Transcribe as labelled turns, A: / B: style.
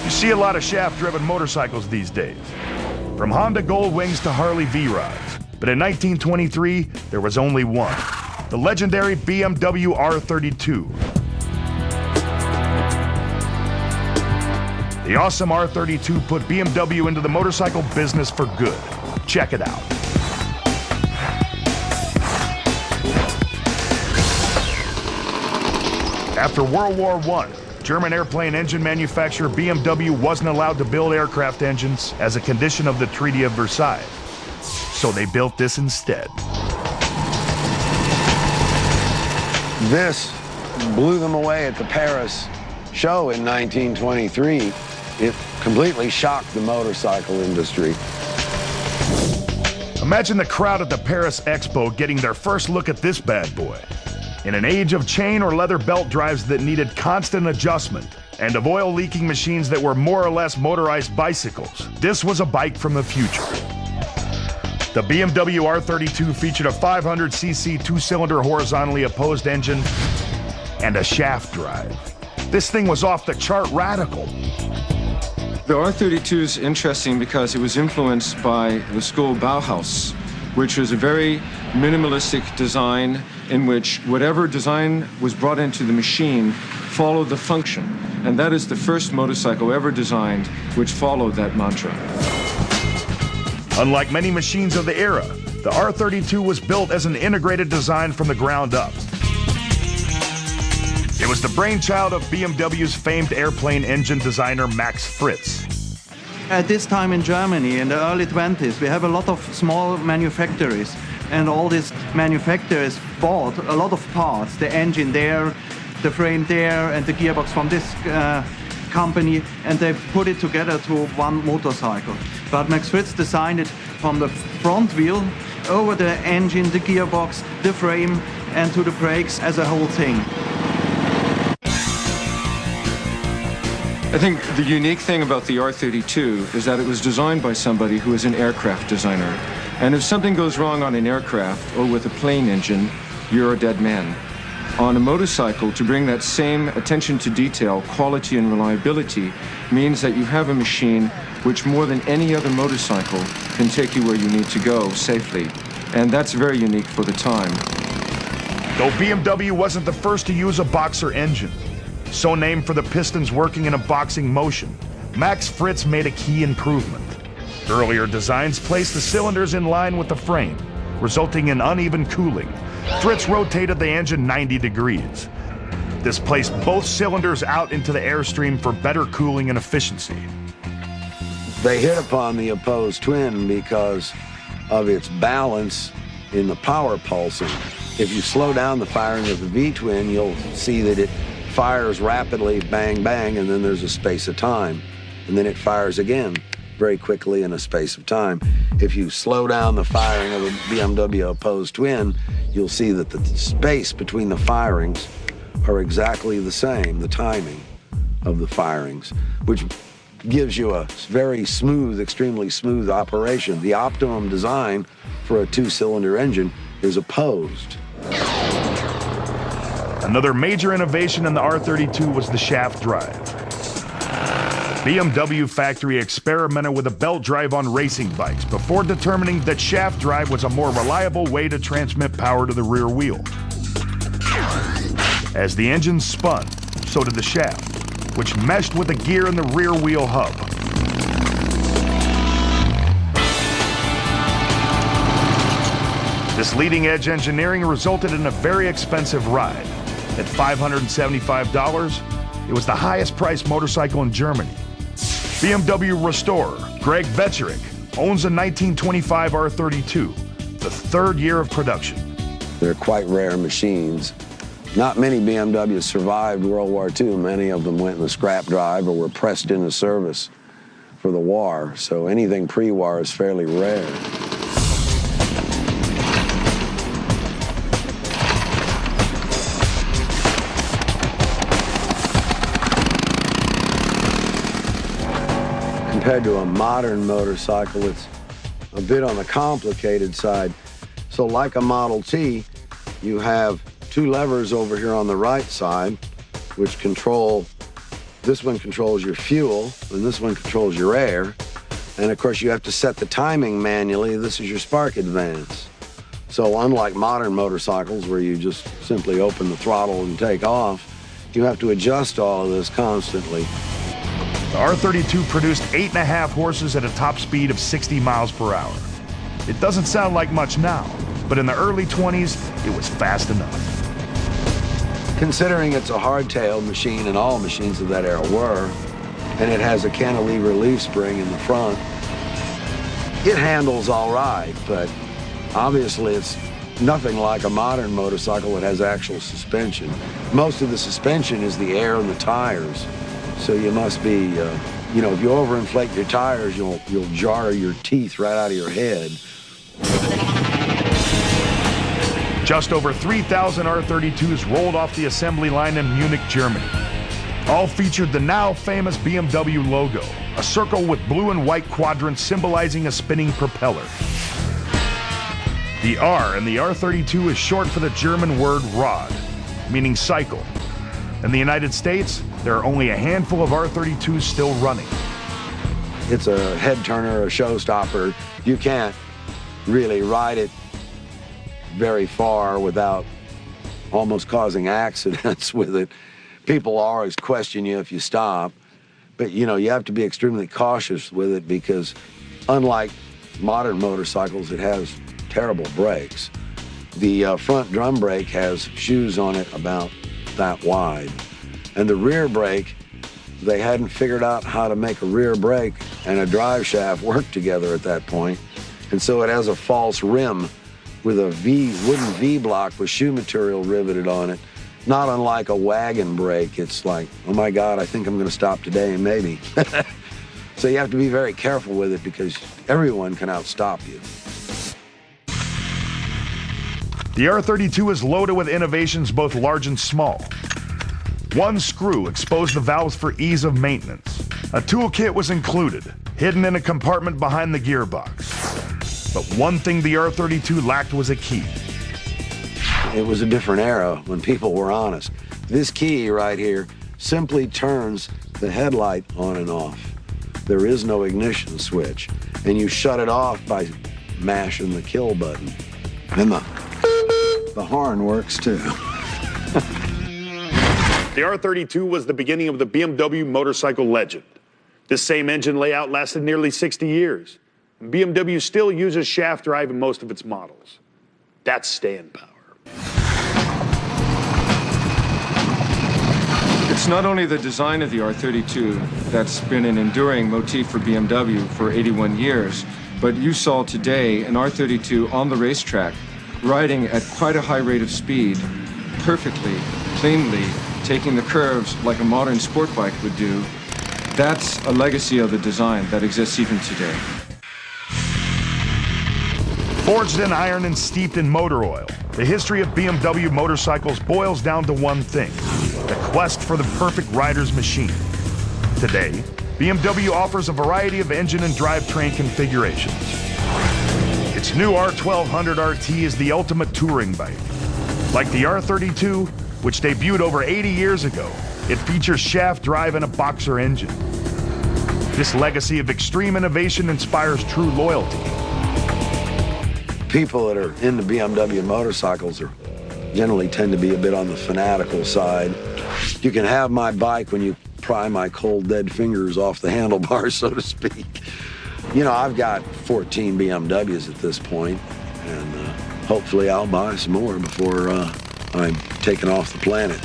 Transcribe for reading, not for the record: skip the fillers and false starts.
A: You see a lot of shaft-driven motorcycles these days, from Honda Gold Wings to Harley V-Rods. But in 1923, there was only one, the legendary BMW R32. The awesome R32 put BMW into the motorcycle business for good. Check it out. After World War I, German airplane engine manufacturer BMW wasn't allowed to build aircraft engines as a condition of the Treaty of Versailles. So they built this instead.
B: This blew them away at the Paris show in 1923. It completely shocked the motorcycle industry.
A: Imagine the crowd at the Paris Expo getting their first look at this bad boy. In an age of chain or leather belt drives that needed constant adjustment, and of oil-leaking machines that were more or less motorized bicycles, this was a bike from the future. The BMW R32 featured a 500cc two-cylinder horizontally opposed engine and a shaft drive. This thing was off the chart radical.
C: The R32 is interesting because it was influenced by the school Bauhaus, which was a very minimalistic design in which whatever design was brought into the machine followed the function. And that is the first motorcycle ever designed which followed that mantra.
A: Unlike many machines of the era, the R32 was built as an integrated design from the ground up. It was the brainchild of BMW's famed airplane engine designer Max Fritz.
D: At this time in Germany, in the early 20s, we have a lot of small manufacturers, and all these manufacturers bought a lot of parts, the engine there, the frame there, and the gearbox from this company, and they put it together to one motorcycle. But Max Fritz designed it from the front wheel over the engine, the gearbox, the frame, and to the brakes as a whole thing.
C: I think the unique thing about the R32 is that it was designed by somebody who is an aircraft designer. And if something goes wrong on an aircraft or with a plane engine, you're a dead man. On a motorcycle, to bring that same attention to detail, quality and reliability means that you have a machine which more than any other motorcycle can take you where you need to go safely. And that's very unique for the time.
A: Though BMW wasn't the first to use a boxer engine, so named for the pistons working in a boxing motion, Max Fritz made a key improvement. Earlier designs placed the cylinders in line with the frame, resulting in uneven cooling. Fritz rotated the engine 90 degrees. This placed both cylinders out into the airstream for better cooling and efficiency.
B: They hit upon the opposed twin because of its balance in the power pulsing. If you slow down the firing of the V-twin, you'll see that it fires rapidly, bang, bang, and then there's a space of time. And then it fires again very quickly in a space of time. If you slow down the firing of a BMW opposed twin, you'll see that the space between the firings are exactly the same, the timing of the firings, which gives you a very smooth, extremely smooth operation. The optimum design for a two-cylinder engine is opposed.
A: Another major innovation in the R32 was the shaft drive. BMW factory experimented with a belt drive on racing bikes before determining that shaft drive was a more reliable way to transmit power to the rear wheel. As the engine spun, so did the shaft, which meshed with the gear in the rear wheel hub. This leading-edge engineering resulted in a very expensive ride. At $575, it was the highest-priced motorcycle in Germany. BMW restorer Greg Vetcherich owns a 1925 R32, the third year of production.
B: They're quite rare machines. Not many BMWs survived World War II. Many of them went in the scrap drive or were pressed into service for the war. So anything pre-war is fairly rare. Compared to a modern motorcycle, it's a bit on the complicated side. So like a Model T, you have two levers over here on the right side, which control This one controls your fuel, and this one controls your air. And of course, you have to set the timing manually. This is your spark advance. So unlike modern motorcycles where you just simply open the throttle and take off, you have to adjust all of this constantly.
A: The R32 produced 8.5 horses at a top speed of 60 miles per hour. It doesn't sound like much now, but in the early 20s, it was fast enough.
B: Considering it's a hardtail machine, and all machines of that era were, and it has a cantilever leaf spring in the front, it handles all right, but obviously it's nothing like a modern motorcycle that has actual suspension. Most of the suspension is the air and the tires, so you must be, you know, if you overinflate your tires, you'll jar your teeth right out of your head.
A: Just over 3,000 R32s rolled off the assembly line in Munich, Germany. All featured the now famous BMW logo, a circle with blue and white quadrants symbolizing a spinning propeller. The R in the R32 is short for the German word Rad, meaning cycle. In the United States, there are only a handful of R32s still running.
B: It's a head turner, a showstopper. You can't really ride it very far without almost causing accidents with it. People always question you if you stop, but you know, you have to be extremely cautious with it because unlike modern motorcycles, it has terrible brakes. The front drum brake has shoes on it about that wide. And the rear brake, they hadn't figured out how to make a rear brake and a drive shaft work together at that point. And so it has a false rim with a wooden V block with shoe material riveted on it. Not unlike a wagon brake. It's like, oh my God, I think I'm gonna stop today, maybe. So you have to be very careful with it because everyone can outstop you.
A: The R32 is loaded with innovations both large and small. One screw exposed the valves for ease of maintenance. A toolkit was included, hidden in a compartment behind the gearbox. But one thing the R32 lacked was a key.
B: It was a different era when people were honest. This key right here simply turns the headlight on and off. There is no ignition switch, and you shut it off by mashing the kill button. And the horn works too.
A: The R32 was the beginning of the BMW motorcycle legend. This same engine layout lasted nearly 60 years. And BMW still uses shaft drive in most of its models. That's staying power.
C: It's not only the design of the R32 that's been an enduring motif for BMW for 81 years, but you saw today an R32 on the racetrack, riding at quite a high rate of speed, perfectly, cleanly, taking the curves like a modern sport bike would do. That's a legacy of the design that exists even today.
A: Forged in iron and steeped in motor oil, the history of BMW motorcycles boils down to one thing: the quest for the perfect rider's machine. Today, BMW offers a variety of engine and drivetrain configurations. Its new R1200 RT is the ultimate touring bike. Like the R32, which debuted over 80 years ago, it features shaft drive and a boxer engine. This legacy of extreme innovation inspires true loyalty.
B: People that are into BMW motorcycles generally tend to be a bit on the fanatical side. You can have my bike when you pry my cold, dead fingers off the handlebars, so to speak. You know, I've got 14 BMWs at this point, and hopefully I'll buy some more before I'm taken off the planet.